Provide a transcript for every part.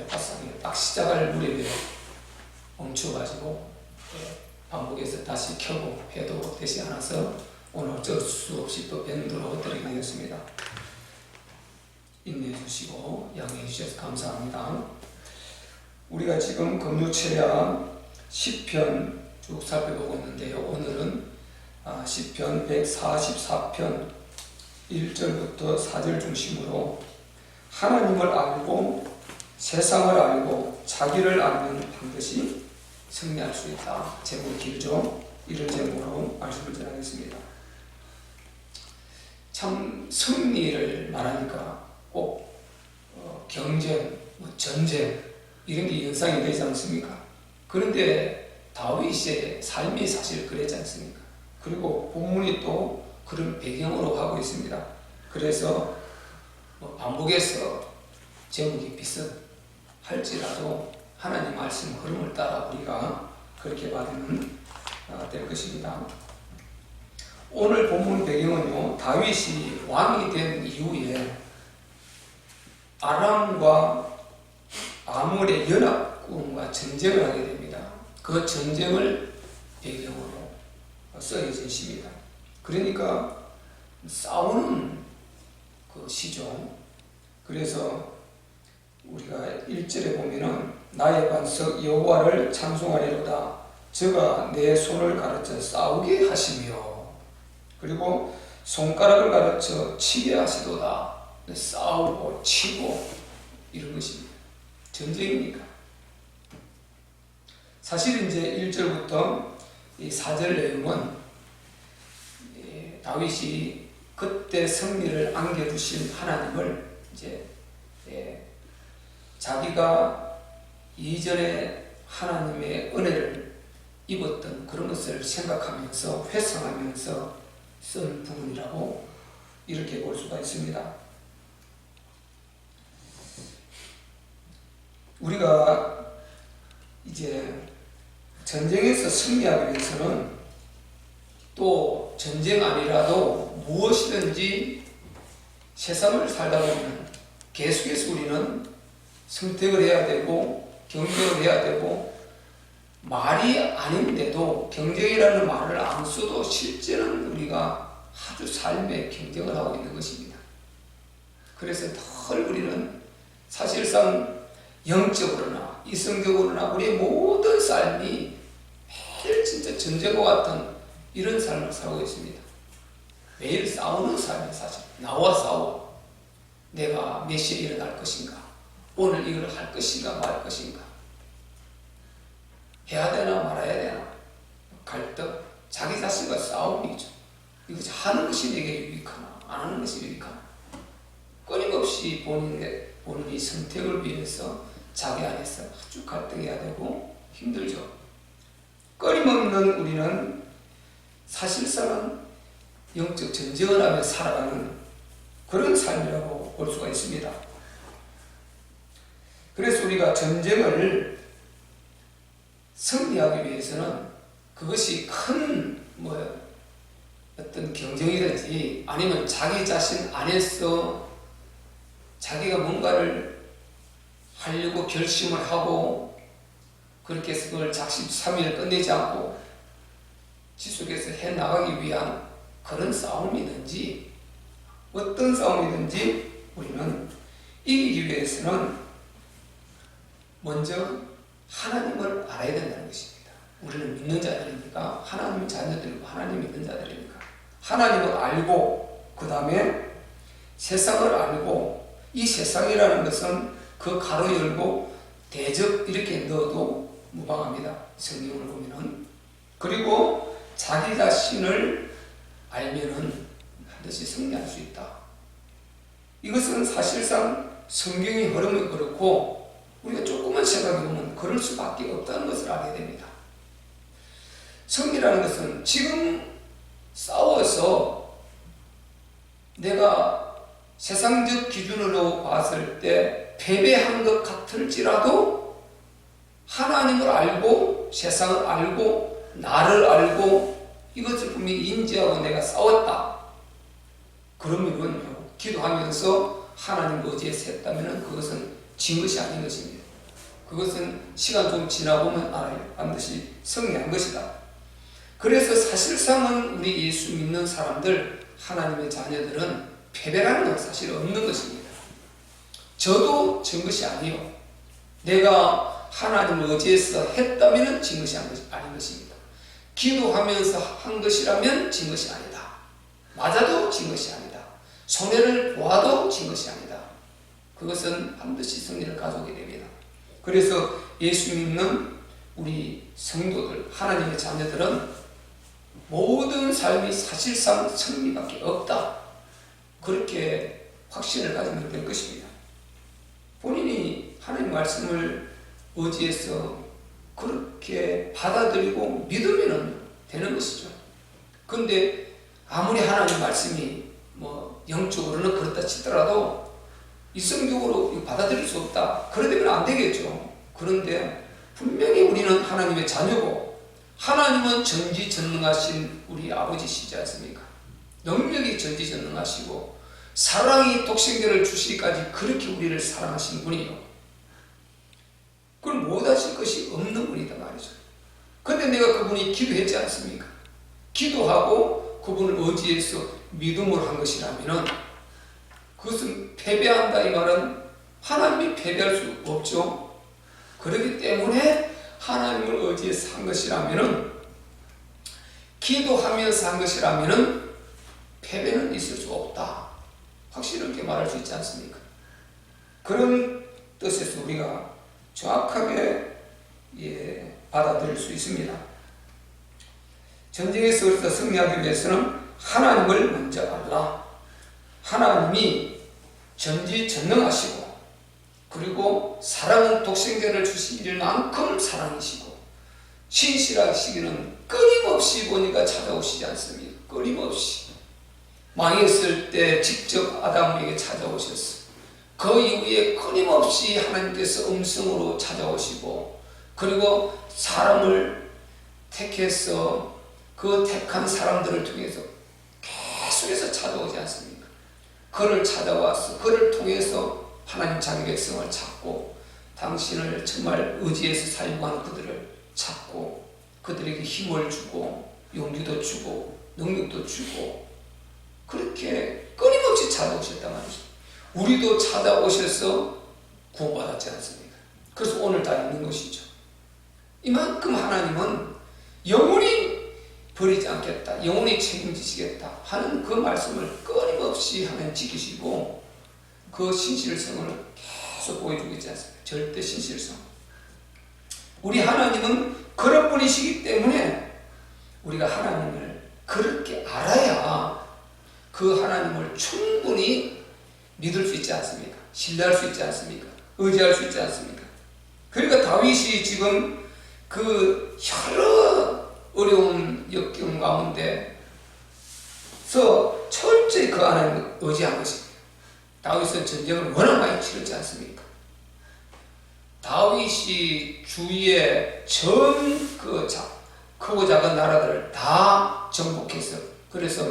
화상이 딱 시작할 무렵에 멈춰가지고 반복해서 다시 켜고 해도 되지 않아서 오늘 어쩔 수 없이 또 밴드로 드리게 되었습니다. 인내해 주시고 양해해 주셔서 감사합니다. 우리가 지금 금요철야 시편 쭉 살펴보고 있는데요. 오늘은 시편 144편 1절부터 4절 중심으로 하나님을 알고 세상을 알고 자기를 알면 반드시 승리할 수 있다. 제목이 길죠? 이런 제목으로 말씀을 전하겠습니다. 참 승리를 말하니까 꼭 경쟁, 전쟁 이런 게 연상이 되지 않습니까? 그런데 다윗의 삶이 사실 그랬지 않습니까? 그리고 본문이 또 그런 배경으로 하고 있습니다. 그래서 반복해서 제목이 비슷할지라도 하나님 말씀 흐름을 따라 우리가 그렇게 받으면 될 것입니다. 오늘 본문 배경은요, 다윗이 왕이 된 이후에 아람과 아몰의 연합군과 전쟁을 하게 됩니다. 그 전쟁을 배경으로 쓰여진 시입니다. 그러니까 싸우는 그 시죠. 그래서 우리가 1절에 보면은 나의 반석 여호와를 찬송하리로다. 저가 내 손을 가르쳐 싸우게 하시며, 그리고 손가락을 가르쳐 치게 하시도다. 싸우고 치고 이런 것입니다. 전쟁이니까. 사실 이제 1절부터 이 4절 내용은 다윗이 그때 승리를 안겨주신 하나님을 이제 자기가 이전에 하나님의 은혜를 입었던 그런 것을 생각하면서 회상하면서 쓴 부분이라고 이렇게 볼 수가 있습니다. 우리가 이제 전쟁에서 승리하기 위해서는 또 전쟁 아니라도 무엇이든지 세상을 살다 보면 계속해서 우리는 선택을 해야 되고 경쟁을 해야 되고, 말이 아닌데도 경쟁이라는 말을 안 써도 실제는 우리가 아주 삶의 경쟁을 하고 있는 것입니다. 그래서 늘 우리는 사실상 영적으로나 이성적으로나 우리의 모든 삶이 매일 진짜 전쟁과 같은 이런 삶을 살고 있습니다. 매일 싸우는 삶이 사실 나와 싸워. 내가 몇 시에 일어날 것인가, 오늘 이걸 할 것인가 말 것인가, 해야 되나 말아야 되나, 갈등, 자기 자신과 싸움이죠. 이거 하는 것이 내게 유익하나 안 하는 것이 유익하나, 끊임없이 본인이 선택을 위해서 자기 안에서 아주 갈등해야 되고 힘들죠. 끊임없는 우리는 사실상은 영적 전쟁을 하며 살아가는 그런 삶이라고 볼 수가 있습니다. 그래서 우리가 전쟁을 승리하기 위해서는 그것이 큰 어떤 경쟁이든지 아니면 자기 자신 안에서 자기가 뭔가를 하려고 결심을 하고 그렇게 해서 그걸 작심삼일 끝내지 않고 지속해서 해나가기 위한 그런 싸움이든지 어떤 싸움이든지 우리는 이기기 위해서는 먼저 하나님을 알아야 된다는 것입니다. 우리는 믿는 자들이니까, 하나님 자녀들이고 하나님 믿는 자들이니까 하나님을 알고 그 다음에 세상을 알고, 이 세상이라는 것은 그 가로 열고 대적 이렇게 넣어도 무방합니다. 성경을 보면은. 그리고 자기 자신을 알면은 반드시 승리할 수 있다. 이것은 사실상 성경의 흐름이 그렇고 우리가 조금만 생각해보면 그럴 수밖에 없다는 것을 알게 됩니다. 승리라는 것은 지금 싸워서 내가 세상적 기준으로 봤을 때 패배한 것 같을지라도 하나님을 알고 세상을 알고 나를 알고 이것을 분명히 인지하고 내가 싸웠다. 그러면요, 기도하면서 하나님 의지해서 했다면 그것은 진 것이 아닌 것입니다. 그것은 시간 좀 지나보면 알아요. 반드시 승리한 것이다. 그래서 사실상은 우리 예수 믿는 사람들, 하나님의 자녀들은 패배라는 건 사실 없는 것입니다. 저도 진 것이 아니요. 내가 하나님을 의지해서 했다면 진 것이 아닌 것입니다. 기도하면서 한 것이라면 진 것이 아니다. 맞아도 진 것이 아니다. 손해를 보아도 진 것이 아니다. 그것은 반드시 승리를 가져오게 됩니다. 그래서 예수 믿는 우리 성도들, 하나님의 자녀들은 모든 삶이 사실상 승리밖에 없다. 그렇게 확신을 가지면 될 것입니다. 본인이 하나님 말씀을 의지해서 그렇게 받아들이고 믿으면 되는 것이죠. 그런데 아무리 하나님 말씀이 영적으로는 그렇다 치더라도 이성적으로 받아들일 수 없다. 그러면 안 되겠죠. 그런데 분명히 우리는 하나님의 자녀고 하나님은 전지전능하신 우리 아버지시지 않습니까? 능력이 전지전능하시고 사랑이 독생자를 주시기까지 그렇게 우리를 사랑하신 분이요. 그걸 못하실 것이 없는 분이다 말이죠. 근데 내가 그분이 기도했지 않습니까? 기도하고 그분을 의지해서 믿음으로 한 것이라면 그것은 패배한다 이 말은 하나님이 패배할 수 없죠. 그렇기 때문에 하나님을 의지해서 한 것이라면 기도하면서 한 것이라면 패배는 있을 수 없다. 확실하게 말할 수 있지 않습니까? 그런 뜻에서 우리가 정확하게 받아들일 수 있습니다. 전쟁에서 그래서 승리하기 위해서는 하나님을 먼저 알라. 하나님이 전지전능하시고 그리고 사랑은 독생자를 주시길 만큼 사랑이시고 신실하시기는 끊임없이 보니까 찾아오시지 않습니까? 끊임없이 망했을 때 직접 아담에게 찾아오셨어. 그 이후에 끊임없이 하나님께서 음성으로 찾아오시고 그리고 사람을 택해서 그 택한 사람들을 통해서 계속해서 찾아오지 않습니까? 그를 찾아와서 그를 통해서 하나님 자기 백성을 찾고 당신을 정말 의지해서 사용하는 그들을 찾고 그들에게 힘을 주고 용기도 주고 능력도 주고 그렇게 끊임없이 찾아오셨단 말이죠. 우리도 찾아오셔서 구원받았지 않습니까? 그래서 오늘 다 있는 것이죠. 이만큼 하나님은 영원히 버리지 않겠다, 영원히 책임지시겠다 하는 그 말씀을 끊임없이 하나님 지키시고 그 신실성을 계속 보여주고 있지 않습니까? 절대 신실성. 우리 하나님은 그런 분이시기 때문에 우리가 하나님을 그렇게 알아야 그 하나님을 충분히 믿을 수 있지 않습니까? 신뢰할 수 있지 않습니까? 의지할 수 있지 않습니까? 그러니까 다윗이 지금 그 여러 어려운 역경 가운데서 철저히 그 하나님을 의지한 것입니다. 다윗은 전쟁을 워낙 많이 치렀지 않습니까? 다윗이 주위에 전 크고 작은 나라들을 다 정복했어요. 그래서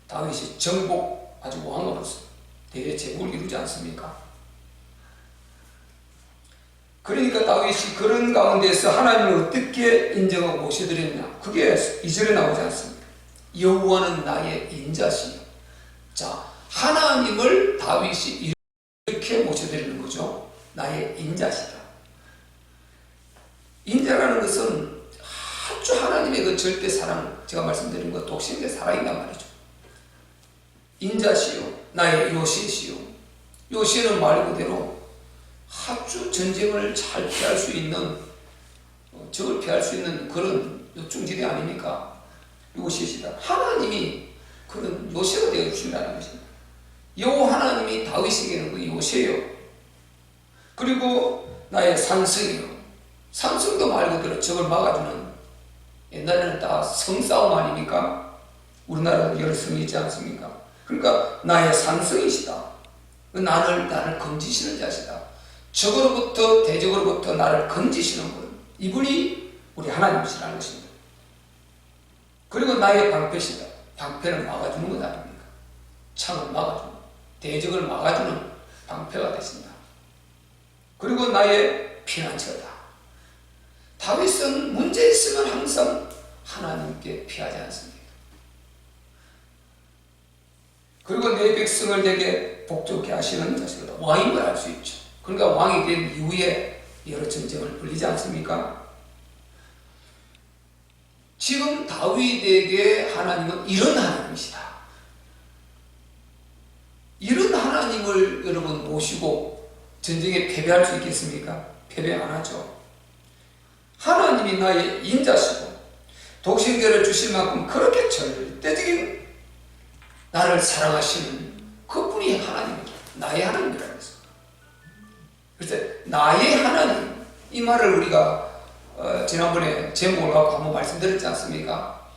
다윗이 정복 아주 왕으로서 대제국을 이루지 않습니까? 그러니까 다윗이 그런 가운데서 하나님을 어떻게 인정하고 모셔드렸냐? 그게 2절에 나오지 않습니까? 여호와는 나의 인자시요. 자, 하나님을 다윗이 이렇게 모셔드리는 거죠. 나의 인자시다. 인자라는 것은 아주 하나님의 그 절대 사랑, 제가 말씀드린 것 독생의 사랑이란 말이죠. 인자시요, 나의 요새시요. 요새는 말 그대로 아주 전쟁을 잘 피할 수 있는, 적을 피할 수 있는 그런 요충지대 아닙니까? 요새시다. 하나님이 그런 요새가 되어 주신다는 것입니다. 여호와 하나님이 다윗에게는 그 요새요. 그리고 나의 산성이요. 산성도 말 그대로 적을 막아주는, 옛날에는 다 성싸움 아닙니까? 우리나라도 여러 성이 있지 않습니까? 그러니까 나의 산성이시다. 나를 건지시는 자시다. 적으로부터, 대적으로부터 나를 건지시는 분, 이분이 우리 하나님이시라는 것입니다. 그리고 나의 방패시다. 방패를 막아주는 것 아닙니까? 창을 막아주는, 대적을 막아주는 방패가 되신다. 그리고 나의 피난처다. 다윗은 문제 있으면 항상 하나님께 피하지 않습니다. 그리고 내 백성을 내게 복종케 하시는 자식이다. 왕임을 알 수 있죠. 그러니까 왕이 된 이후에 여러 전쟁을 벌이지 않습니까? 지금 다윗에게 하나님은 이런 하나님이시다. 이런 하나님을 여러분 모시고 전쟁에 패배할 수 있겠습니까? 패배 안 하죠. 하나님이 나의 인자시고 독생자를 주신 만큼 그렇게 절대적인 나를 사랑하시는 그분이 하나님입니다. 나의 하나님이라는 것입니다. 그래서 나의 하나님, 이 말을 우리가 지난번에 제목을 갖고 한번 말씀드렸지 않습니까?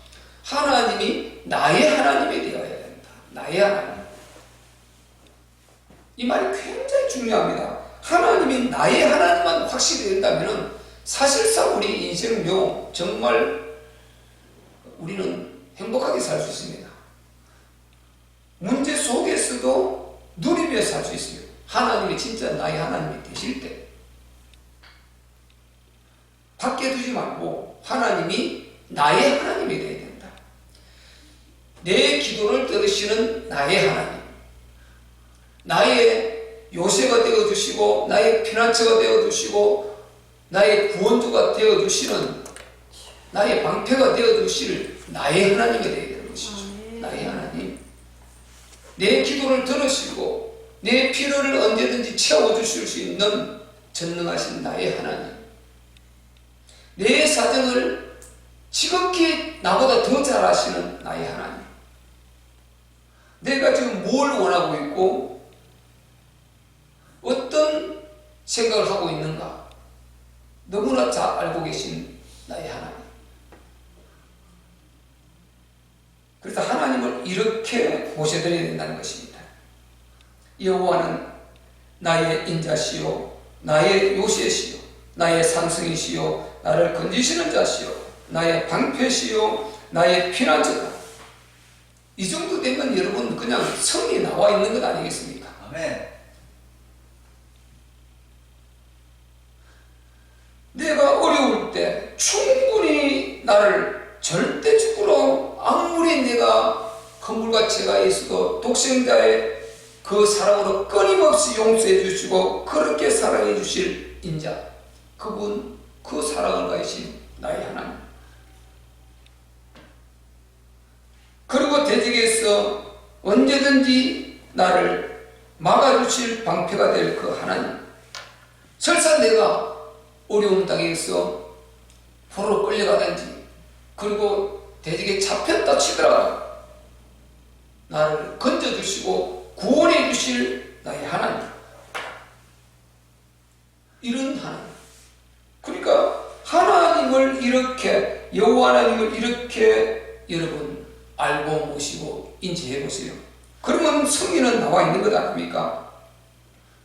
하나님이 나의 하나님이 되어야 된다. 나의 하나님. 이 말이 굉장히 중요합니다. 하나님이 나의 하나님만 확실히 된다면 사실상 우리 인생도 정말 우리는 행복하게 살 수 있습니다. 문제 속에서도 누리며 살 수 있습니다. 하나님이 진짜 나의 하나님이 되실 때 밖에 두지 말고 하나님이 나의 하나님이 되어야 된다. 내 기도를 들으시는 나의 하나님, 나의 요새가 되어주시고 나의 피난처가 되어주시고 나의 구원주가 되어주시는 나의 방패가 되어주실 나의 하나님이 되어야 되는 것이죠. 나의 하나님, 내 기도를 들으시고 내 필요를 언제든지 채워주실 수 있는 전능하신 나의 하나님, 내 사정을 지극히 나보다 더 잘 아시는 나의 하나님, 내가 지금 뭘 원하고 있고 어떤 생각을 하고 있는가 너무나 잘 알고 계신 나의 하나님. 그래서 하나님을 이렇게 모셔드려야 된다는 것입니다. 여호와는 나의 인자시요 나의 요새시요 나의 상승이시요 나를 건지시는 자시요 나의 방패시요 나의 피난처다. 이 정도 되면 여러분 그냥 성이 나와 있는 것 아니겠습니까? 아멘. 내가 어려울 때 충분히 나를 절대적으로 아무리 내가 건물과 있어도 독생자의 그 사랑으로 끊임없이 용서해 주시고 그렇게 사랑해 주실 인자, 그분, 그 사랑을 가지신 나의 하나님. 그리고 대적에서 언제든지 나를 막아주실 방패가 될 그 하나님. 설사 내가 어려움 당해서 포로로 끌려가든지 그리고 대적에 잡혔다 치더라도 나를 건져주시고 구원해 주실 나의 하나님. 이런 하나님. 그러니까 하나님을 이렇게, 여호와 하나님을 이렇게 여러분 알고 모시고 인지해 보세요. 그러면 승리는 나와 있는 것 아닙니까?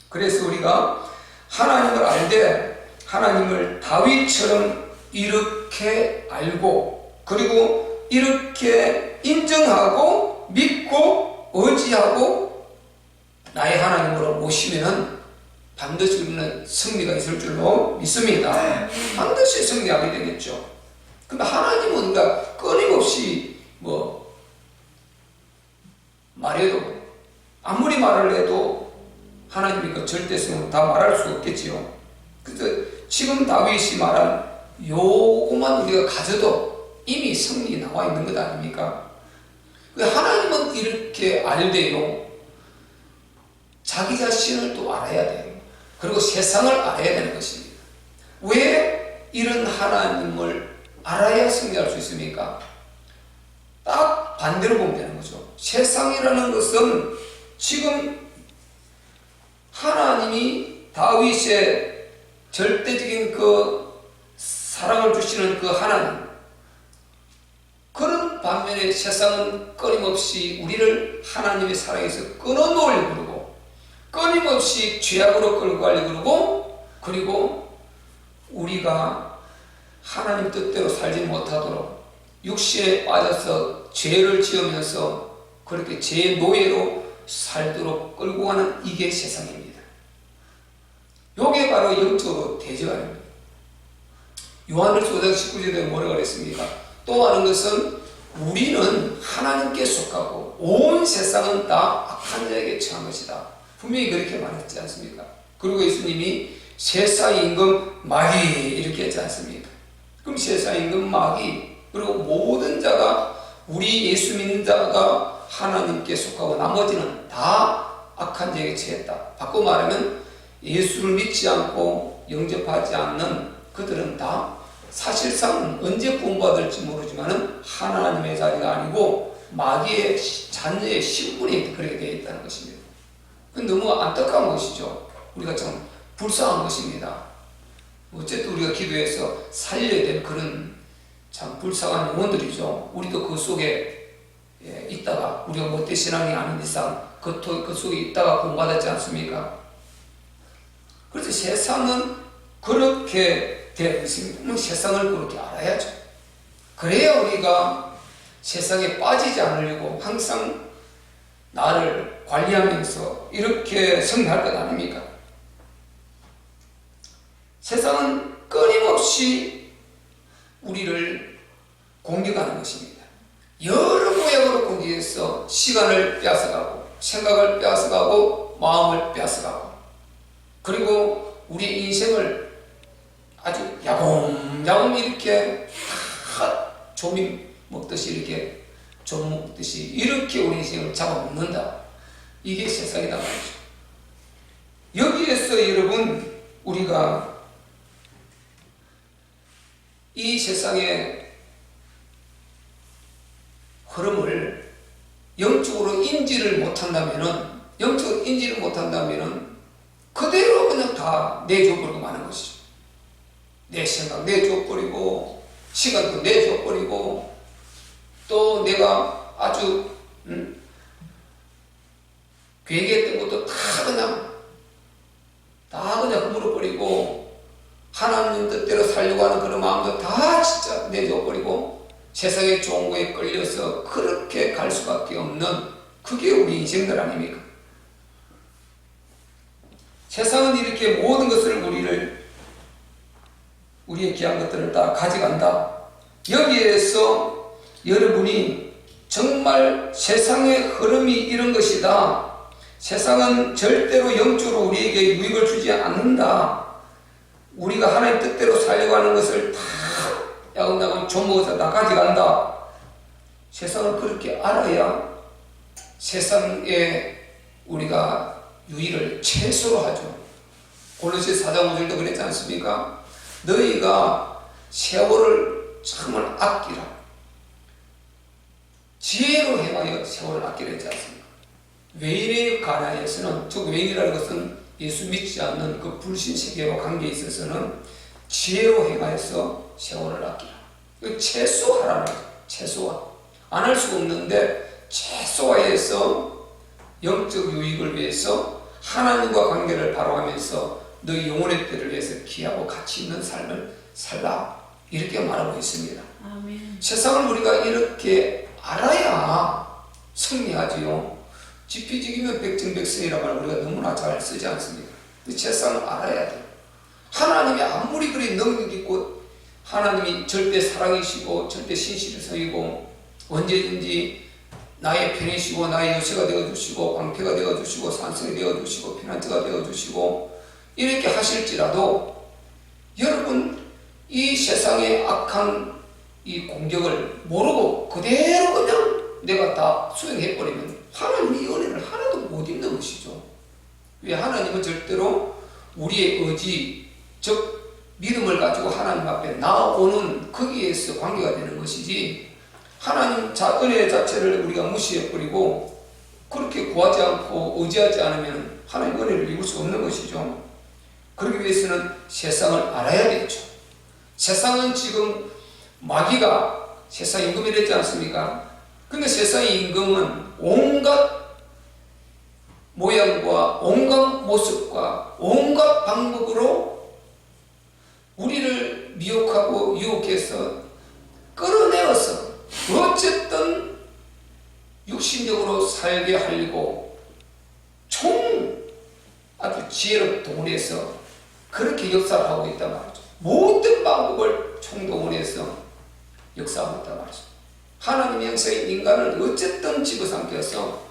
그래서 우리가 하나님을 알되 하나님을 다윗처럼 이렇게 알고 그리고 이렇게 인정하고 믿고 의지하고 나의 하나님으로 모시면 반드시 우리는 승리가 있을 줄로 믿습니다. 반드시 승리하게 되겠죠. 근데 하나님은 우리가 끊임없이 말해도 아무리 말을 해도 하나님이 그 절대성으로 다 말할 수 없겠지요. 그래서 지금 다윗이 말한 요것만 우리가 가져도 이미 승리 나와 있는 것 아닙니까? 하나님은 이렇게 알되요. 자기 자신을 또 알아야 돼요. 그리고 세상을 알아야 되는 것입니다. 왜 이런 하나님을 알아야 승리할 수 있습니까? 딱 반대로 보면 되는 거죠. 세상이라는 것은 지금 하나님이 다윗의 절대적인 그 사랑을 주시는 그 하나님, 그런 반면에 세상은 끊임없이 우리를 하나님의 사랑에서 끊어놓으려고 그러고 끊임없이 죄악으로 끌고 가려고 그러고 그리고 우리가 하나님 뜻대로 살지 못하도록 육신에 빠져서 죄를 지으면서 그렇게 죄의 노예로 살도록 끌고 가는 이게 세상입니다. 요게 바로 바로 영적으로 대적하는 거예요. 요한일서 5장 19절에 뭐라고 그랬습니까? 또 하는 것은 우리는 하나님께 속하고 온 세상은 다 악한 자에게 처한 것이다. 분명히 그렇게 말했지 않습니까? 그리고 예수님이 세상의 임금 마귀 이렇게 했지 않습니까? 그럼 세상의 임금 마귀 그리고 모든 자가 우리 예수 믿는 자가 하나님께 속하고 나머지는 다 악한 자에게 처했다. 바꿔 말하면 예수를 믿지 않고 영접하지 않는 그들은 다 사실상 언제 구원받을지 모르지만 하나님의 자리가 아니고 마귀의 자녀의 신분이 그렇게 되어 있다는 것입니다. 너무 안타까운 것이죠. 우리가 참 불쌍한 것입니다. 어쨌든 우리가 기도해서 살려야 될 그런 참 불쌍한 영혼들이죠. 우리도 그 속에 있다가 우리가 못된 신앙이 아닌 이상 그 속에 있다가 구원받았지 않습니까? 그래서 세상은 그렇게 되어 있습니다. 세상을 그렇게 알아야죠. 그래야 우리가 세상에 빠지지 않으려고 항상 나를 관리하면서 이렇게 성공할 것 아닙니까? 세상은 끊임없이 우리를 공격하는 것입니다. 여러 모양으로 공격해서 시간을 빼앗아가고 생각을 빼앗아가고 마음을 빼앗아가고 그리고 우리 인생을 아주 야금야금 이렇게 다 조미 먹듯이 이렇게 좀 먹듯이 이렇게 우리 인생을 잡아먹는다. 이게 세상이다 말이죠. 여기에서 여러분 우리가 이 세상의 흐름을 영적으로 인지를 못한다면은 그대로 그냥 다 내줘버리고 마는 것이죠. 내 생각 내줘버리고 시간도 내줘버리고 또 내가 아주 계획했던 것도 다 그냥 허물어버리고 하나님 뜻대로 살려고 하는 그런 마음도 다 진짜 내줘버리고 세상에 좋은 거에 끌려서 그렇게 갈 수밖에 없는 그게 우리 인생들 아닙니까? 세상은 이렇게 모든 것을 우리의 귀한 것들을 다 가져간다. 여기에서 여러분이 정말 세상의 흐름이 이런 것이다. 세상은 절대로 영적으로 우리에게 유익을 주지 않는다. 우리가 하나님 뜻대로 살려고 하는 것을 다 야금야금 조목해서 다 가져간다. 세상을 그렇게 알아야 세상에 우리가 유익을 최소로 하죠. 골로새 4장 5절도 그랬지 않습니까? 너희가 세월을 정말 아끼라. 지혜로 행하여 세월을 아끼라 했지 않습니까? 외인에 관하여서는, 즉 외인이라는 것은 예수 믿지 않는 그 불신세계와 관계에 있어서는 지혜로 행하여서 세월을 아끼라. 최소화라는 거죠. 최소화. 안 할 수가 없는데 최소화해서 영적 유익을 위해서 하나님과 관계를 바로하면서 너희 영혼의 때를 위해서 귀하고 가치 있는 삶을 살라. 이렇게 말하고 있습니다. 아멘. 세상을 우리가 이렇게 알아야 승리하지요. 지피지기면 백증백승이라고 말 우리가 너무나 잘 쓰지 않습니까? 세상을 알아야 돼요. 하나님이 아무리 그리 능력 있고 하나님이 절대 사랑이시고 절대 신실성이고 언제든지 나의 편이시고 나의 요새가 되어주시고 방패가 되어주시고 산성이 되어주시고 피난처가 되어주시고 이렇게 하실지라도 여러분 이 세상의 악한 이 공격을 모르고 그대로 그냥 내가 다 수행해버리면 하나님이 이 은혜를 하나도 못 입는 것이죠. 왜? 하나님은 절대로 우리의 의지 즉 믿음을 가지고 하나님 앞에 나오는 거기에서 관계가 되는 것이지 하나님 은혜 자체를 우리가 무시해버리고 그렇게 구하지 않고 의지하지 않으면 하나님 은혜를 입을 수 없는 것이죠. 그러기 위해서는 세상을 알아야 되죠. 세상은 지금 마귀가 세상 임금이 됐지 않습니까? 근데 세상의 임금은 온갖 모양과 온갖 모습과 온갖 방법으로 우리를 미혹하고 유혹해서 끌어내어서 어쨌든 육신적으로 살게 하려고 총 아주 지혜로 동원해서 그렇게 역사를 하고 있단 말이죠. 모든 방법을 총동원해서 역사하고 있단 말이죠. 하나님의 형상인 인간을 어쨌든 집어삼켜서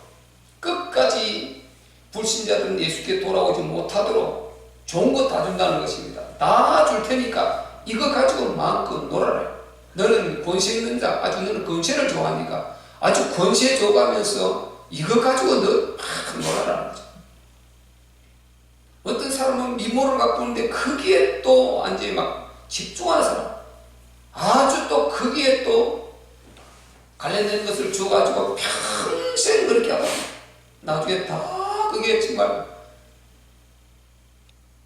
끝까지 불신자들은 예수께 돌아오지 못하도록 좋은 거 다 준다는 것입니다. 다 줄 테니까 이거 가지고 마음껏 놀아라. 너는 권세 있는 자, 아주 너는 권세를 좋아하니까 아주 권세 줘가면서 이거 가지고 너 막 놀아라는 거죠. 어떤 사람은 미모를 갖고 있는데 거기에 또 완전히 막 집중하는 사람, 아주 또 거기에 또 관련된 것을 줘가지고 평생 그렇게 하다 나중에 다 그게 정말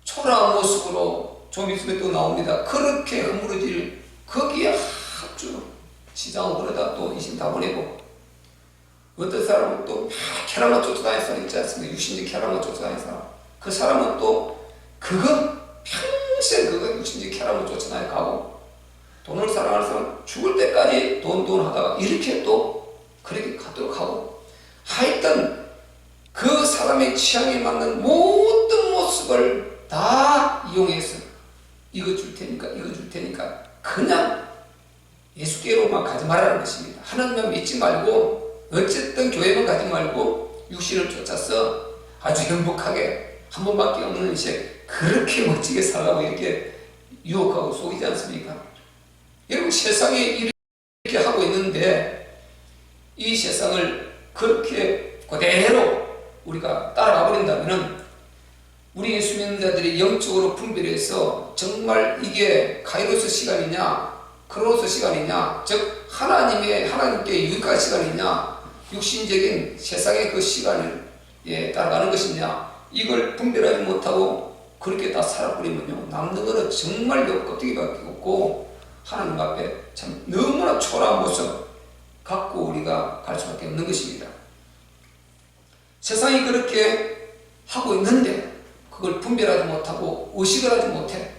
초라한 모습으로 좀 있으면 또 나옵니다. 그렇게 허물어질 거기에 아주 시장을 그러다 또 이심 다 보내고, 어떤 사람은 또 쾌락만 쫓아다니는 사람 있지 않습니까? 육신적 쾌락만 쫓아다니는 사람. 그 사람은 또 그거 평생 그거 육신적 쾌락만 쫓아다니 가고, 돈을 사랑하는 사람은 죽을 때까지 돈 하다가 이렇게 또 그렇게 가도록 하고, 하여튼 그 사람의 취향에 맞는 모든 모습을 다 이용해서 이거 줄 테니까 그냥 예수께로만 가지 말라는 것입니다. 하나님만 믿지 말고 어쨌든 교회만 가지 말고 육신을 쫓아서 아주 행복하게 한 번밖에 없는 인생 그렇게 멋지게 살라고 이렇게 유혹하고 속이지 않습니까? 여러분, 세상에 이렇게 하고 있는데 이 세상을 그렇게 그대로 우리가 따라가 버린다면 우리 예수 믿는 자들이 영적으로 분별해서 정말 이게 카이로스 시간이냐 크로노스 시간이냐, 즉 하나님께 유익한 시간이냐, 육신적인 세상의 그 시간을 따라가는 것이냐, 이걸 분별하지 못하고 그렇게 다 살아버리면요, 남는 거는 정말로 껍데기밖에 없고 하나님 앞에 참 너무나 초라한 모습 갖고 우리가 갈 수밖에 없는 것입니다. 세상이 그렇게 하고 있는데 그걸 분별하지 못하고 의식을 하지 못해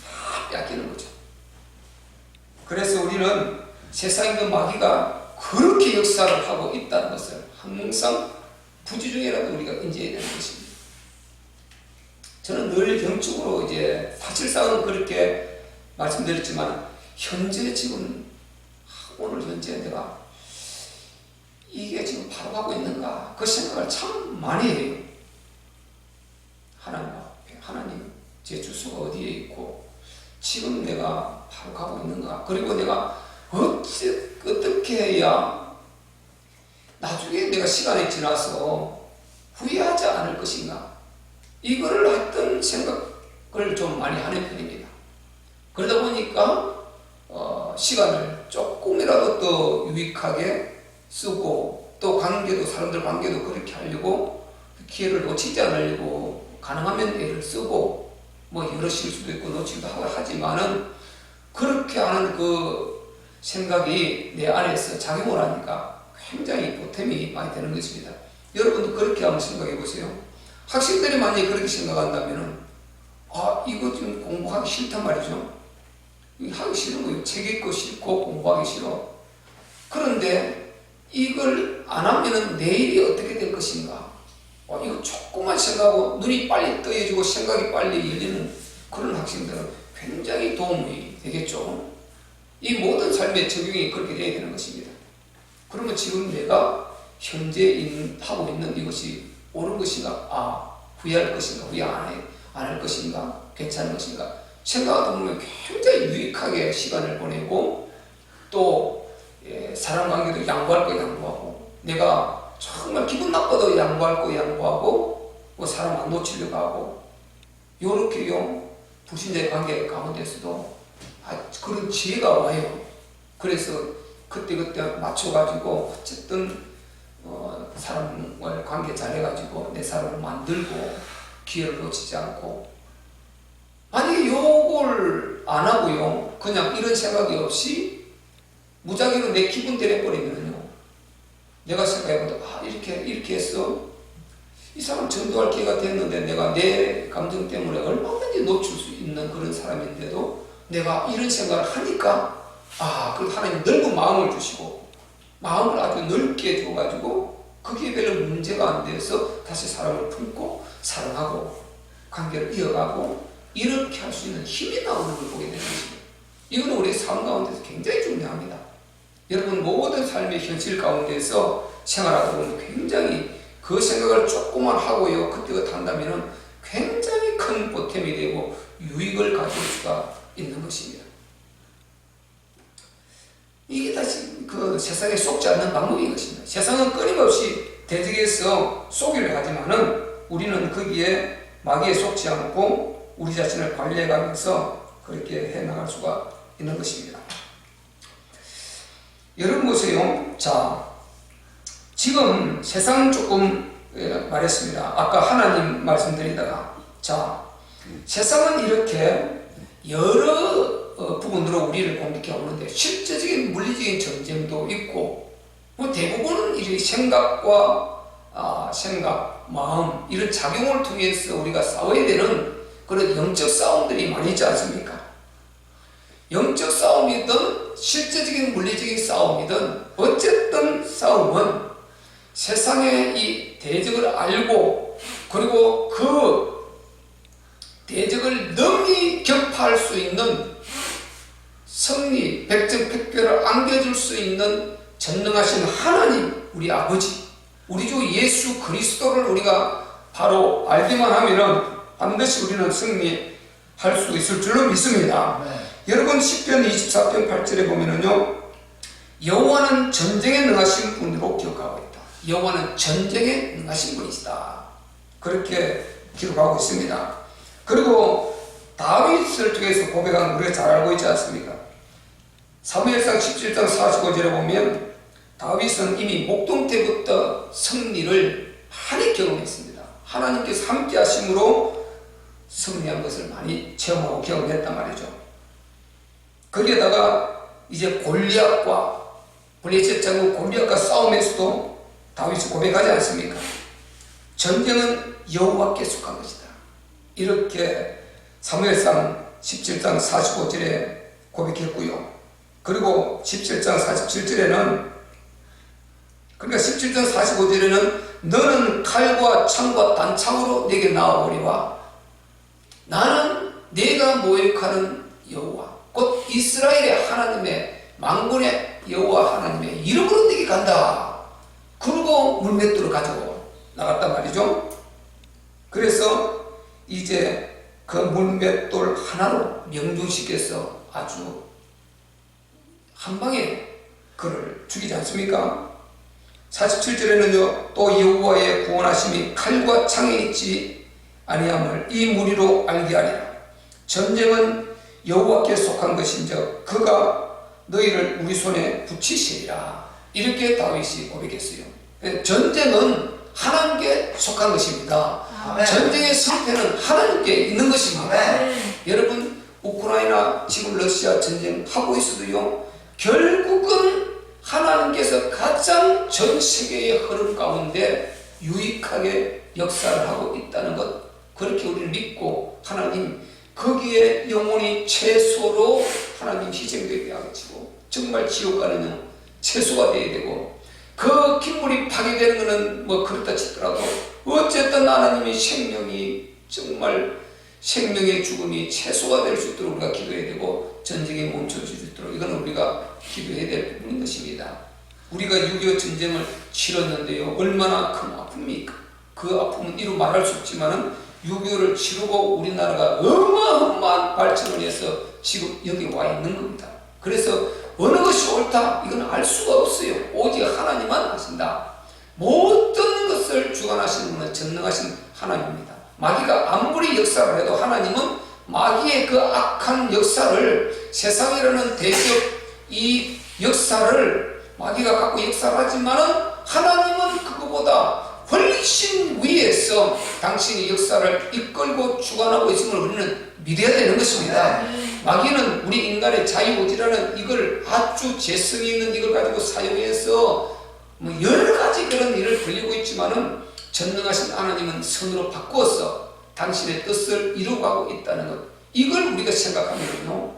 다 뺏기는 거죠. 그래서 우리는 세상의 그 마귀가 그렇게 역사를 하고 있다는 것을 항상 부지중에라도 우리가 인지해야 되는 것입니다. 저는 늘 영적으로 사실상은 그렇게 말씀드렸지만 현재 지금 오늘 현재 내가 이게 지금 바로 가고 있는가 그 생각을 참 많이 해요. 하나님 앞에, 하나님 제 주소가 어디에 있고 지금 내가 바로 가고 있는가, 그리고 내가 어떻게 해야 나중에 내가 시간이 지나서 후회하지 않을 것인가, 이거를 했던 생각을 좀 많이 하는 편입니다. 그러다 보니까 시간을 조금이라도 더 유익하게 쓰고, 또 사람들 관계도 그렇게 하려고 기회를 놓치지 않으려고 가능하면 애를 쓰고, 여러 실수도 있고 놓치기도 하고 하지만은 그렇게 하는 그 생각이 내 안에서 작용을 하니까 굉장히 보탬이 많이 되는 것입니다. 여러분도 그렇게 한번 생각해 보세요. 학생들이 만약에 그렇게 생각한다면은 이거 지금 공부하기 싫단 말이죠. 하기 싫은 거예요. 책 읽고 싫고 공부하기 싫어. 그런데 이걸 안 하면은 내일이 어떻게 될 것인가, 이거 조금만 생각하고 눈이 빨리 떠여지고 생각이 빨리 열리는 그런 학생들은 굉장히 도움이 되겠죠. 이 모든 삶의 적용이 그렇게 되어야 되는 것입니다. 그러면 지금 내가 현재 하고 있는 이것이 옳은 것인가, 후회할 것인가, 후회 안 할 것인가, 괜찮은 것인가 생각하다 보면 굉장히 유익하게 시간을 보내고, 또 사람관계도 양보할 거 양보하고, 내가 정말 기분 나빠도 양보할 거 양보하고, 사람 안 놓치려고 하고, 요렇게요 불신자의 관계 가운데서도 그런 지혜가 와요. 그래서 그때 맞춰가지고 어쨌든 사람과의 관계 잘해가지고 내 사람을 만들고 기회를 놓치지 않고, 만약에 요걸 안 하고요 그냥 이런 생각이 없이 무작위로 내 기분대로 해버리면요, 내가 생각해보다 이렇게 했어, 이 사람 전도할 기회가 됐는데 내가 내 감정 때문에 얼마든지 놓칠 수 있는 그런 사람인데도 내가 이런 생각을 하니까 그래도 하나님 넓은 마음을 주시고 마음을 아주 넓게 줘가지고 거기에 별로 문제가 안 돼서 다시 사람을 품고 사랑하고 관계를 이어가고 이렇게 할 수 있는 힘이 나오는 걸 보게 되는 것입니다. 이거는 우리의 삶 가운데서 굉장히 중요합니다. 여러분 모든 삶의 현실 가운데서 생활하다 보면 굉장히 그 생각을 조금만 하고요 그때가 한다면 굉장히 큰 보탬이 되고 유익을 가질 수가 있는 것입니다. 이게 다시 그 세상에 속지 않는 방법인 것입니다. 세상은 끊임없이 대적에서 속이려 하지만은 우리는 거기에 마귀에 속지 않고 우리 자신을 관리해가면서 그렇게 해나갈 수가 있는 것입니다. 여러분 보세요. 자, 지금 세상은 조금 말했습니다. 아까 하나님 말씀드리다가 자, 세상은 이렇게 여러 부분으로 우리를 공격해 오는데 실제적인 물리적인 전쟁도 있고 뭐 대부분은 이 생각과 생각, 마음 이런 작용을 통해서 우리가 싸워야 되는 그런 영적 싸움들이 많이 있지 않습니까? 영적 싸움이든 실제적인 물리적인 싸움이든 어쨌든 싸움은 세상의 이 대적을 알고 그리고 그 대적을 능히 격파할 수 있는 승리, 백전백패를 안겨줄 수 있는 전능하신 하나님, 우리 아버지, 우리 주 예수 그리스도를 우리가 바로 알기만 하면은 반드시 우리는 승리할 수 있을 줄로 믿습니다. 네. 여러분 시편 24편 8절에 보면은요, 여호와는 전쟁에 능하신 분으로 기억하고 있다. 여호와는 전쟁에 능하신 분이시다. 그렇게 기록하고 있습니다. 그리고 다윗을 통해서 고백한 우리가 잘 알고 있지 않습니까? 사무엘상 17장 45절에 보면 다윗은 이미 목동 때부터 승리를 많이 경험했습니다. 하나님께서 함께 하심으로 승리한 것을 많이 체험하고 경험했단 말이죠. 거기에다가 이제 골리앗과 블레셋 장군 골리앗과 싸움에서도 다윗이 고백하지 않습니까? 전쟁은 여호와께 속한 것이다. 이렇게 사무엘상 17장 45절에 고백했고요. 그리고 17장 47절에는 그러니까 17장 45절에는 너는 칼과 창과 단창으로 내게 나아오리와 나는 내가 모욕하는 여호와 곧 이스라엘의 하나님의 만군의 여호와 하나님의 이름으로 내게 간다. 그리고 물맷돌을 가지고 나갔단 말이죠. 그래서 이제 그 물맷돌 하나로 명중시켜서 아주 한 방에 그를 죽이지 않습니까? 47절에는요, 또 여호와의 구원하심이 칼과 창에 있지 아니함을 이 무리로 알게 하리라. 전쟁은 여호와께 속한 것인즉 그가 너희를 우리 손에 붙이시리라. 이렇게 다윗이 고백했어요. 전쟁은 하나님께 속한 것입니다. 아멘. 전쟁의 승패는 하나님께 있는 것입니다. 아멘. 여러분 우크라이나 지금 러시아 전쟁하고 있어도요, 결국은 하나님께서 가장 전 세계의 흐름 가운데 유익하게 역사를 하고 있다는 것, 그렇게 우리는 믿고 하나님 거기에 영혼이 최소로 하나님 희생되게 하시고 정말 지옥 가는 영 최소가 되어야 되고 그 기물이 파괴되는 것은 뭐 그렇다 치더라도 어쨌든 하나님의 생명이 정말 생명의 죽음이 최소가 될 수 있도록 우리가 기도해야 되고 전쟁이 멈춰질 수 있도록 이거는 우리가 기도해야 될 부분인 것입니다. 우리가 6.25 전쟁을 치렀는데요, 얼마나 큰 아픔입니까? 그 아픔은 이루 말할 수 없지만은 6.25를 치르고 우리나라가 어마어마한 발전을 해서 지금 여기 와 있는 겁니다. 그래서 어느 것이 옳다 이건 알 수가 없어요. 오직 하나님만 하신다. 모든 것을 주관하시는 분은 전능하신 하나님입니다. 마귀가 아무리 역사를 해도 하나님은 마귀의 그 악한 역사를, 세상이라는 대적 이 역사를 마귀가 갖고 역사를 하지만은 하나님은 그거보다 훨씬 위에서 당신의 역사를 이끌고 주관하고 있음을 우리는 믿어야 되는 것입니다. 마귀는 우리 인간의 자유의지라는 이걸 아주 재성이 있는 이걸 가지고 사용해서 뭐 여러 가지 그런 일을 벌리고 있지만은 전능하신 하나님은 선으로 바꾸어서 당신의 뜻을 이루어가고 있다는 것, 이걸 우리가 생각하면요,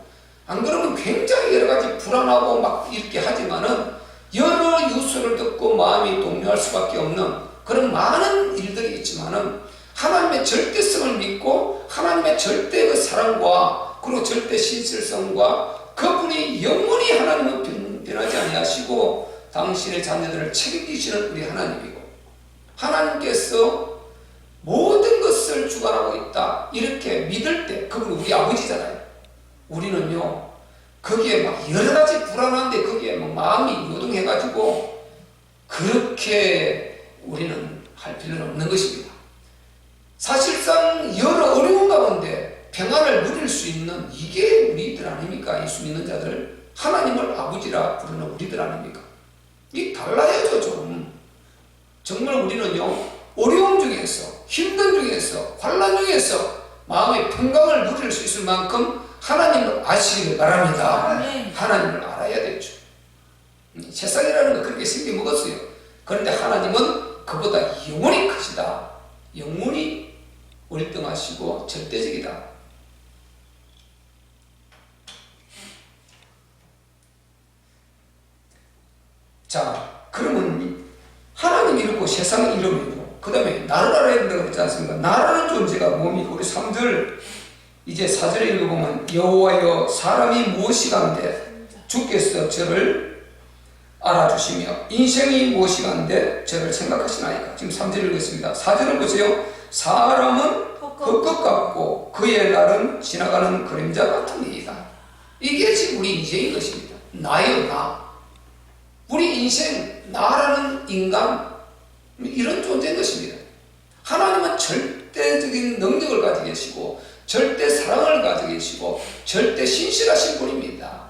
안 그러면 굉장히 여러 가지 불안하고 막 이렇게 하지만은 여러 뉴스를 듣고 마음이 동요할 수밖에 없는 그런 많은 일들이 있지만은 하나님의 절대성을 믿고 하나님의 절대 그 사랑과 그리고 절대 신실성과 그분이 영원히 하나님은 변하지 아니하시고 당신의 자녀들을 책임지시는 우리 하나님이고 하나님께서 모든 것을 주관하고 있다 이렇게 믿을 때 그분이 우리 아버지잖아요. 우리는요 거기에 막 여러 가지 불안한데 거기에 막 마음이 요동해가지고 그렇게 우리는 할 필요는 없는 것입니다. 사실상 여러 어려운 가운데 평안을 누릴 수 있는 이게 우리들 아닙니까? 예수 믿는 자들 하나님을 아버지라 부르는 우리들 아닙니까? 이 달라야죠 좀. 정말 우리는요 어려움 중에서 힘든 중에서 환난 중에서 마음의 평강을 누릴 수 있을 만큼 하나님을 아시기를 바랍니다. 하나님을 알아야 되죠. 세상이라는 거 그렇게 생겨 먹었어요. 그런데 하나님은 그보다 영원히 크시다. 영원히 월등하시고 절대적이다. 자, 그러면 하나님 이루고 세상 이루면요. 그 다음에 나를 알아야 된다고 그랬지 않습니까? 나라는 존재가 뭡니까? 우리 3절 이제 4절에 읽어보면 여호와여 사람이 무엇이간데 주께서 저를 알아주시며 인생이 무엇이간데 저를 생각하시나이까. 지금 3절 읽었습니다. 4절을 보세요. 사람은 헛것 같고 그의 날은 지나가는 그림자 같은 일이다. 이게 지금 우리 인생인 것입니다. 나요 나. 우리 인생 나라는 인간 이런 존재인 것입니다. 하나님은 절대적인 능력을 가지고 계시고 절대 사랑을 가지고 계시고 절대 신실하신 분입니다.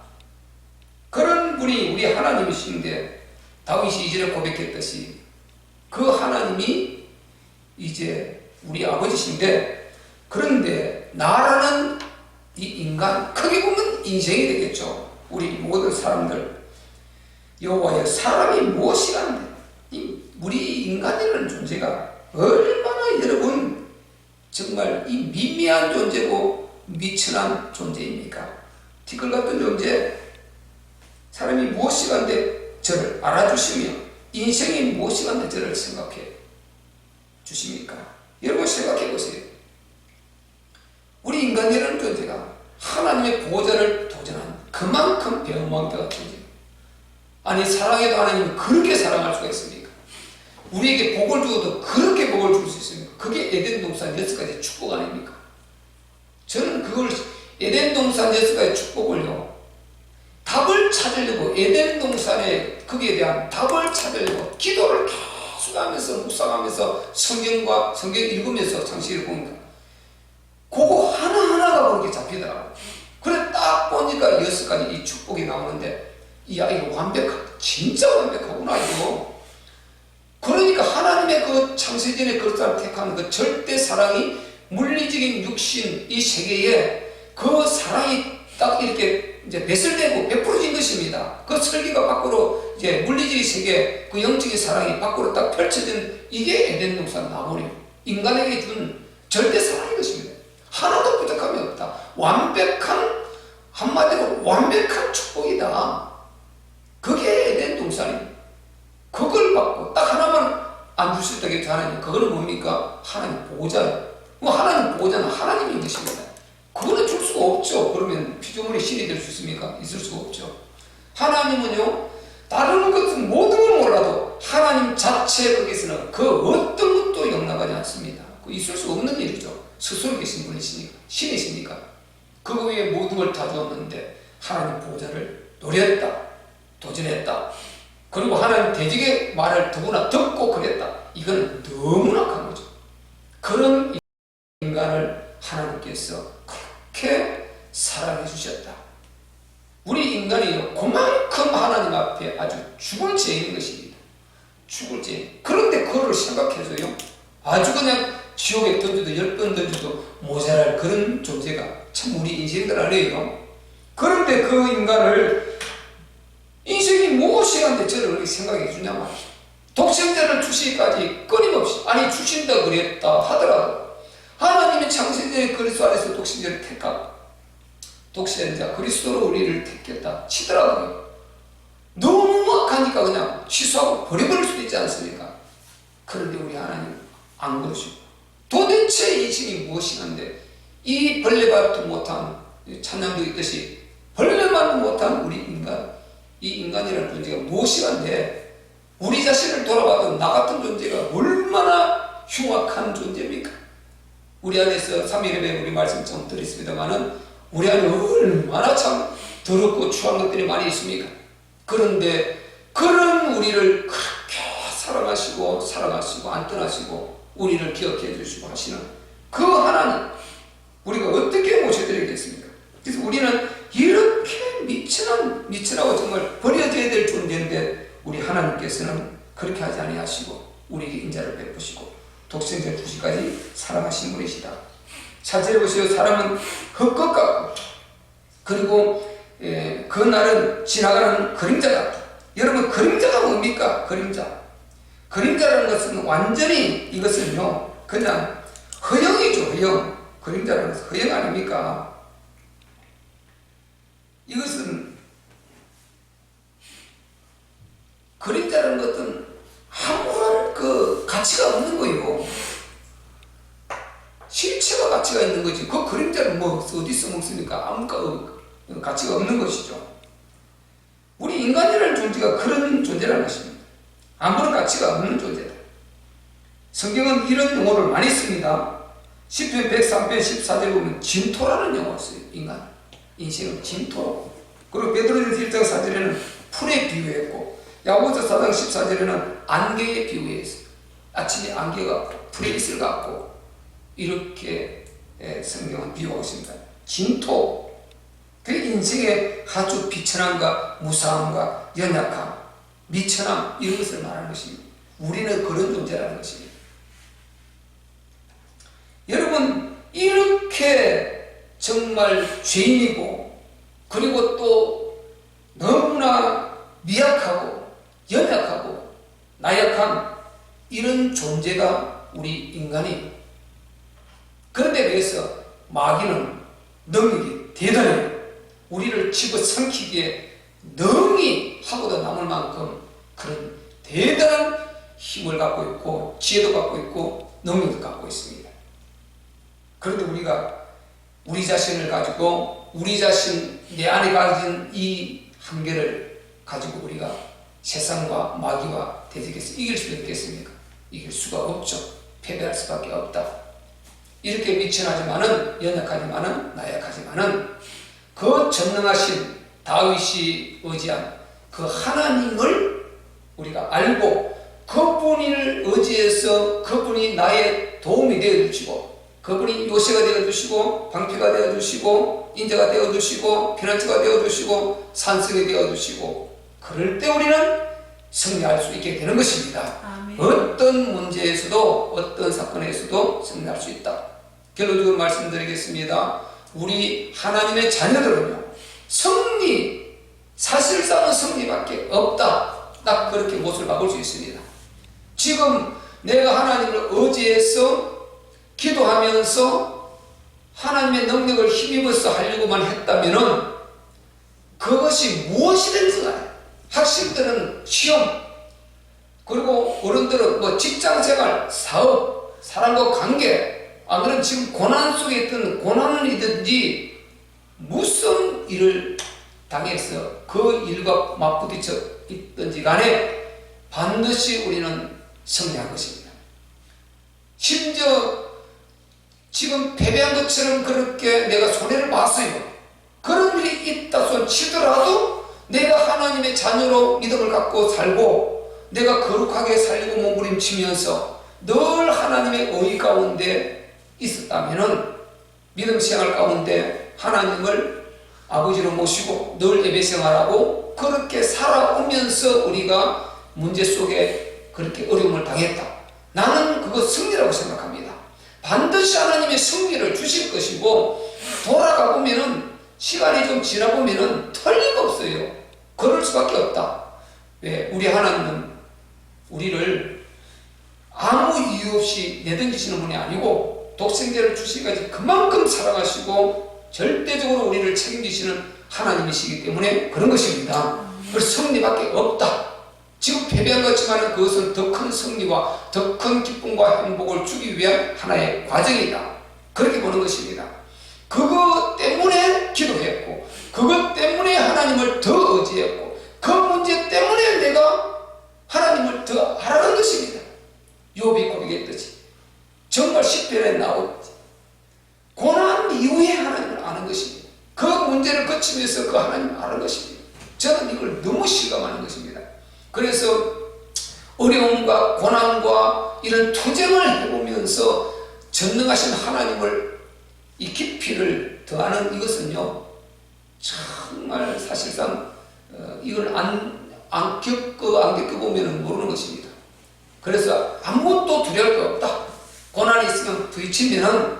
그런 분이 우리 하나님이신데 다윗이 이전에 고백했듯이 그 하나님이 이제 우리 아버지신데 그런데 나라는 이 인간 크게 보면 인생이 되겠죠. 우리 모든 사람들 여호와여 사람이 무엇이간데 우리 인간이라는 존재가 얼마나 여러분 정말 이 미미한 존재고 미천한 존재입니까? 티끌 같은 존재 사람이 무엇이간데 저를 알아주시며 인생이 무엇이간데 저를 생각해 주십니까? 여러분 생각해 보세요. 우리 인간이라는 존재가 하나님의 보호자를 도전한 그만큼 배은망대가 존재. 아니 사랑해도 하나님은 그렇게 사랑할 수가 있습니까? 우리에게 복을 주어도 그렇게 복을 줄 수 있습니까? 그게 에덴 동산 6가지 축복 아닙니까? 저는 그걸 에덴 동산 6가지 축복을요 답을 찾으려고 에덴 동산에 거기에 대한 답을 찾으려고 기도를 계속 하면서 묵상하면서 성경 읽으면서 창세기를 보니까 그거 하나하나가 그렇게 잡히더라고요. 그래 딱 보니까 6가지 이 축복이 나오는데 이야 이거 완벽하다. 진짜 완벽하구나 이거. 그러니까 하나님의 그 창세전에 그릇을 택한 그 절대 사랑이 물리적인 육신 이 세계에 그 사랑이 딱 이렇게 이제 배설되고 베풀어진 것입니다. 그 설계가 밖으로 이제 물리적인 세계 그 영적인 사랑이 밖으로 딱 펼쳐진 이게 에덴 동산 나무림 인간에게 준 절대 사랑인 것입니다. 하나도 부족함이 없다. 완벽한 한마디로 완벽한 축복이다. 그게 에덴 동산입니다. 그걸 받고 딱 하나만 안 줄 수 있다겠죠. 하나님 그거는 뭡니까? 하나님 보호자예요. 하나님 보호자는 하나님인 것입니다. 그거는 줄 수가 없죠. 그러면 피조물이 신이 될 수 있습니까? 있을 수가 없죠. 하나님은요 다른 것은 모든 걸 몰라도 하나님 자체 거기서는 그 어떤 것도 용납하지 않습니다. 있을 수 없는 일이죠. 스스로 계신 분이시니까 신이시니까 그 위에 모든 걸 다 주었는데 하나님 보호자를 노렸다. 도전했다. 그리고 하나님 대적의 말을 누구나 듣고 그랬다. 이건 너무나 큰 거죠. 그런 인간을 하나님께서 그렇게 사랑해 주셨다. 우리 인간이 그만큼 하나님 앞에 아주 죽을 죄인 것입니다. 죽을 죄. 그런데 그거를 생각해서요. 아주 그냥 지옥에 던져도 10번 던져도 모자랄 그런 존재가 참 우리 인생들 아니에요. 그런데 그 인간을 인생이 무엇이란데 저를 그렇게 생각해 주냐 말이죠. 독생자를 주시기까지 끊임없이 아니 주신다 그랬다 하더라도 하나님의 창세전에 그리스도 안에서 독생자를 택하고 독생자 그리스도로 우리를 택했다 치더라고요. 너무 악하니까 그냥 취소하고 버려버릴 수도 있지 않습니까? 그런데 우리 하나님 안 그러시고 도대체 이 신이 무엇이는데 이 벌레밥도 못한 찬양도 있듯이 벌레만 못한 우리 인간, 이 인간이라는 존재가 무엇이간데 우리 자신을 돌아봐도 나 같은 존재가 얼마나 흉악한 존재입니까? 우리 안에서 3일에 우리 말씀 좀 드렸습니다만은 우리 안에 얼마나 참 더럽고 추한 것들이 많이 있습니까? 그런데 그런 우리를 그렇게 사랑하시고 안 떠나시고 우리를 기억해 주시고 하시는 그 하나님 우리가 어떻게 모셔드리겠습니까? 그래서 우리는 이렇게 미천하고 정말 버려져야 될 존재인데 우리 하나님께서는 그렇게 하지 아니하시고 우리에게 인자를 베푸시고 독생자 주시까지 사랑하시는 분이시다. 차제해 보세요. 사람은 헛것 같고 그리고 그날은 지나가는 그림자 같다. 여러분 그림자가 뭡니까? 그림자라는 것은 완전히 이것은요 그냥 허영이죠. 허영. 그림자라는 것은 허영 아닙니까? 이것은 그림자라는 것은 아무런 그 가치가 없는 거예요. 실체가 가치가 있는 거지. 그 그림자는 뭐 어디서 먹습니까? 아무 가치가 없는 것이죠. 우리 인간이라는 존재가 그런 존재라는 것입니다. 아무런 가치가 없는 존재다. 성경은 이런 용어를 많이 씁니다. 시편 103편 14절에 보면 진토라는 용어를 써요. 인생은 진토. 그리고 베드로전서 1장 4절에는 풀에 비유했고 야고보서 4장 14절에는 안개에 비유했어요. 아침에 안개가 풀에 있을 것 같고 이렇게 성경은 비유하고 있습니다. 진토. 그 인생의 아주 비천함과 무사함과 연약함, 미천함 이런 것을 말하는 것입니다. 우리는 그런 존재라는 것입니다. 여러분 이렇게 정말 죄인이고 그리고 또 너무나 미약하고 연약하고 나약한 이런 존재가 우리 인간이 그런데 비해서 마귀는 능력이 대단해요. 우리를 집어삼키기에 능히 하고도 남을 만큼 그런 대단한 힘을 갖고 있고 지혜도 갖고 있고 능력도 갖고 있습니다. 그런데 우리가 우리 자신을 가지고 우리 자신 내 안에 가진 이 한계를 가지고 우리가 세상과 마귀와 대적해서 이길 수 있겠습니까? 이길 수가 없죠. 패배할 수밖에 없다. 이렇게 미천하지만은 연약하지만은 나약하지만은 그 전능하신 다윗이 의지한 그 하나님을 우리가 알고 그분을 의지해서 그분이 나의 도움이 되어주시고 그분이 요새가 되어주시고 방패가 되어주시고 인자가 되어주시고 피난처가 되어주시고 산성이 되어주시고 그럴 때 우리는 승리할 수 있게 되는 것입니다. 아멘. 어떤 문제에서도 어떤 사건에서도 승리할 수 있다. 결론적으로 말씀드리겠습니다. 우리 하나님의 자녀들은요 사실상은 승리밖에 없다. 딱 그렇게 못을 박을 수 있습니다. 지금 내가 하나님을 의지해서 기도하면서 하나님의 능력을 힘입어서 하려고만 했다면은 그것이 무엇이든지 간에 학생들은 시험 그리고 어른들은 뭐 직장생활, 사업, 사람과 관계 안 그러면 지금 고난 속에 있던 고난이든지 무슨 일을 당해서 그 일과 맞부딪혀 있든지 간에 반드시 우리는 승리할 것입니다. 심지어 지금 패배한 것처럼 그렇게 내가 손해를 봤어요. 그런 일이 있다 손 치더라도 내가 하나님의 자녀로 믿음을 갖고 살고 내가 거룩하게 살려고 몸부림치면서 늘 하나님의 의 가운데 있었다면은 믿음 생활 가운데 하나님을 아버지로 모시고 늘 예배 생활하고 그렇게 살아오면서 우리가 문제 속에 그렇게 어려움을 당했다. 나는 그거 승리라고 생각합니다. 반드시 하나님의 승리를 주실 것이고 돌아가 보면은 시간이 좀 지나 보면은 틀림없어요. 그럴 수밖에 없다. 왜? 우리 하나님은 우리를 아무 이유 없이 내던지시는 분이 아니고 독생자를 주시기까지 그만큼 사랑하시고 절대적으로 우리를 책임지시는 하나님이시기 때문에 그런 것입니다. 그래서 승리밖에 없다. 지금 패배한 것지만 그것은 더 큰 승리와 더 큰 기쁨과 행복을 주기 위한 하나의 과정이다. 그렇게 보는 것입니다. 그것 때문에 기도했고, 그것 때문에 하나님을 더 의지했고, 그 문제 때문에 내가 하나님을 더 알아가는 것입니다. 욥이 고백했듯이 정말 10편에 나오듯이 고난 이후에 하나님을 아는 것입니다. 그 문제를 거치면서 그 하나님을 아는 것입니다. 저는 이걸 너무 실감하는 것입니다. 그래서 어려움과 고난과 이런 투쟁을 해보면서 전능하신 하나님을 이 깊이를 더하는 이것은요, 정말 사실상 이걸 안 겪어보면 모르는 것입니다. 그래서 아무것도 두려울 게 없다. 고난이 있으면 부딪히면은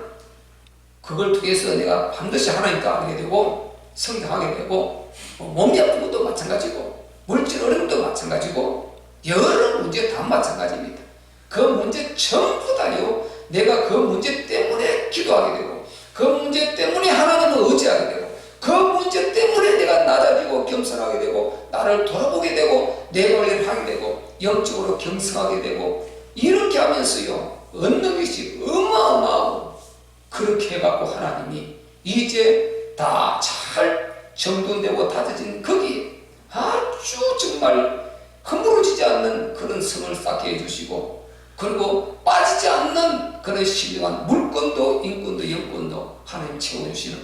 그걸 통해서 내가 반드시 하나님께 알게 되고 성장하게 되고, 몸이 아픈 것도 마찬가지고 물질 어려움도 마찬가지고 여러 문제 다 마찬가지입니다. 그 문제 전부 다요, 내가 그 문제 때문에 기도하게 되고, 그 문제 때문에 하나님을 의지하게 되고, 그 문제 때문에 내가 낮아지고 겸손하게 되고, 나를 돌아보게 되고, 내 관리를 하게 되고, 영적으로 경성하게 되고, 이렇게 하면서요, 얻는 것이 어마어마하고, 그렇게 해갖고 하나님이 이제 다 잘 정돈되고 다져진 거기에 아주 정말 허물어지지 않는 그런 성을 쌓게 해주시고, 그리고 빠지지 않는 그런 신령한 물권도 인권도 영권도 하나님 채워주시는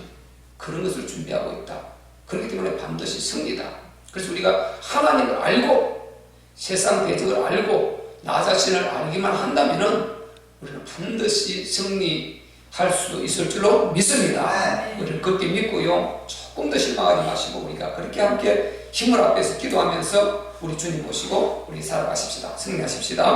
그런 것을 준비하고 있다. 그렇기 때문에 반드시 승리다. 그래서 우리가 하나님을 알고 세상 대적을 알고 나 자신을 알기만 한다면은 우리는 반드시 승리할 수 있을 줄로 믿습니다. 우리는 그렇게 믿고요, 조금 더 실망하지 마시고 우리가 그렇게 함께 힘을 앞에서 기도하면서 우리 주님 모시고 우리 살아가십시다. 승리하십시다.